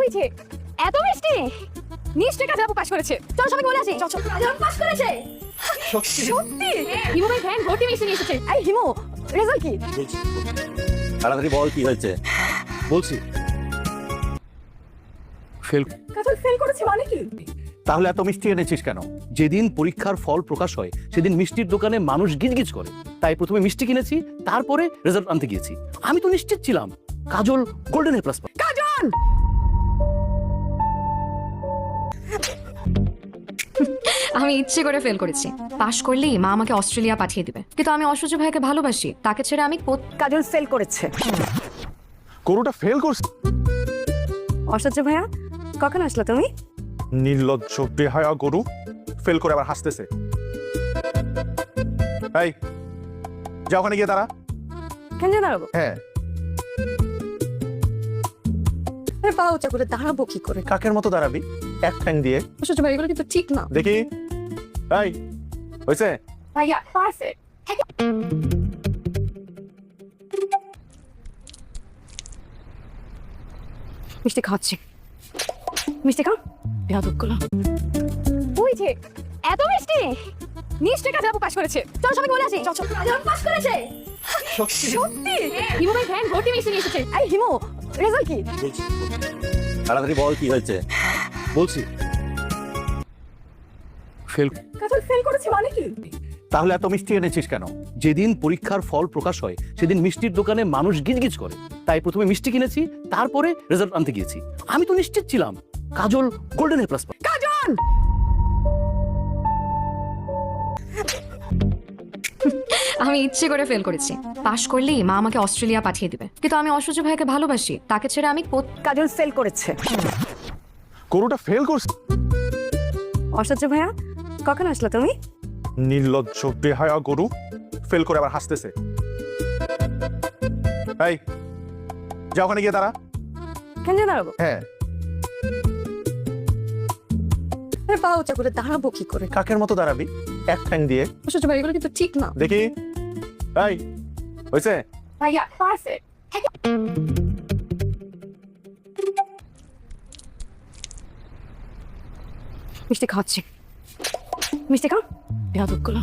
ওই যে এত মিষ্টি নিশ্চয়ই কাজে আপু পাস করেছে। চল সবাই বলে আসি। কাজে আপু পাস করেছে সত্যি। হিমু ভাই ভ্যান ভর্তি মিষ্টি নিয়ে এসেছে। এই হিমু, রেজাল্ট কি? তাড়াতাড়ি বল কি হয়েছে। বলছি ফেল। কাজল ফেল করেছে মানে কি? তাহলে এত মিষ্টি এনেছিস কেন? যেদিন পরীক্ষার ফল প্রকাশ হয় সেদিন মিষ্টির দোকানে মানুষ গিজগিজ করে, তাই প্রথমে মিষ্টি কিনেছি, তারপরে রেজাল্ট আনতে গিয়েছি। আমি তো নিশ্চিত ছিলাম কাজল গোল্ডেন এ প্লাস পাবে। কাজল আমি ইচ্ছে করে ফেল করেছি। পাশ করলেই মা আমাকে অস্ট্রেলিয়া পাঠিয়ে দিবে, কিন্তু আমি অসহ্য ভাইকে ভালোবাসি, তাকে ছেড়ে আমি কাজল ফেল করেছে। গরুটা ফেল করছে। অসহ্য ভাইয়া কখন আসলো তুমি? নির্লজ্জ বেহায়া গরু ফেল করে আবার হাসতেছে। এই যা ওখানে গিয়ে দাঁড়া। কেন দাঁড়াবো? হ্যাঁ, পা উঁচা করে দাঁড়াবো কি করে? কাকের মতো দাঁড়াবি, এক ঠ্যাং দিয়ে। অসহ্য ভাই এগুলো কিন্তু ঠিক না। দেখি এই হয়েছে। ভাইয়া পারফেক্ট। মিষ্টি খাচ্ছি। মিষ্টি খাও। বেয়াদব গুলো। ওই যে এত মিষ্টি নিশ্চয়ই কাজে আপু পাস করেছে। চল সবাই বলে আসি। কাজে আপু পাস করেছে সত্যি। হিমু ভাই ভ্যান ভর্তি মিষ্টি নিয়ে এসেছে। এই হিমু, রেজাল্ট কি? তাড়াতাড়ি বল কি হয়েছে। বলছি ফেল। কাজল ফেল করেছে মানে কি? তাহলে এত মিষ্টি এনেছিস কেন? যেদিন পরীক্ষার ফল প্রকাশ হয় সেদিন মিষ্টির দোকানে মানুষ গিজগিজ করে, তাই প্রথমে মিষ্টি কিনেছি, তারপরে রেজাল্ট আনতে গিয়েছি। আমি তো নিশ্চিত ছিলাম কাজল গোল্ডেন এ প্লাস পাবে। কাজল আমি ইচ্ছে করে ফেল করেছি। পাশ করলেই মা আমাকে অস্ট্রেলিয়া পাঠিয়ে দিবে, কিন্তু আমি অসহ্য ভাইকে ভালোবাসি, তাকে ছেড়ে আমি কাজল ফেল করেছে। গরুটা ফেল করছে। অসহ্য ভাইয়া কখন আসলো তুমি? নির্লজ্জ বেহায়া গরু ফেল করে আবার হাসতেছে। এই যা ওখানে গিয়ে দাঁড়া। কেন দাঁড়াবো? হ্যাঁ, পা উঁচা করে দাঁড়াবো কি করে? কাকের মতো দাঁড়াবি, এক ঠ্যাং দিয়ে। অসহ্য ভাই এগুলো কিন্তু ঠিক না। দেখি এই হয়েছে। ভাইয়া পারফেক্ট। মিষ্টি খাচ্ছি। মিষ্টি খাও। বেয়াদব গুলো।